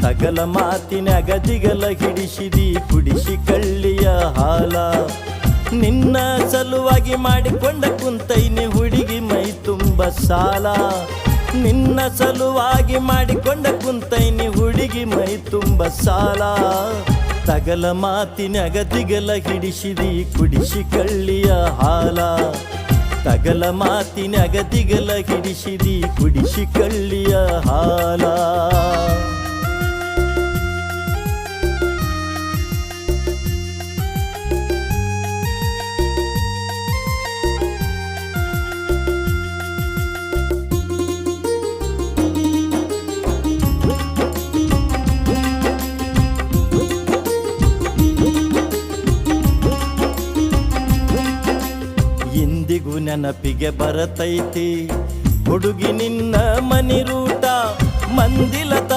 ತಗಲ ಮಾತಿನಾಗ ದಿಗಲ ಹಿಡಿಸಿದಿ ಕುಡಿಸಿ ಕಳ್ಳಿಯ ಹಾಲ. ನಿನ್ನ ಸಲುವಾಗಿ ಮಾಡಿಕೊಂಡ ಕುಂತೈನಿ ಹುಡುಗಿ ಮೈ ತುಂಬ ಸಾಲ. ನಿನ್ನ ಸಲುವಾಗಿ ಮಾಡಿಕೊಂಡ ಕುಂತೈನಿ ಹುಡುಗಿ ಮೈ ತುಂಬ ಸಾಲ. ತಗಲ ಮಾತಿನಾಗ ದಿಗಲ ಹಿಡಿಸಿದಿ ಕುಡಿಸಿ ಕಳ್ಳಿಯ ಹಾಲ. ತಗಲ ಮಾತಿನಾಗ ದಿಗಲ ಹಿಡಿಸಿದಿ ಕುಡಿಸಿ ಕಳ್ಳಿಯ ಹಾಲ. ಇಂದಿಗೂ ನೆನಪಿಗೆ ಬರತೈತಿ ಹುಡುಗಿ ನಿನ್ನ ಮನಿ ರೂಟ. ಮಂದಿಲದ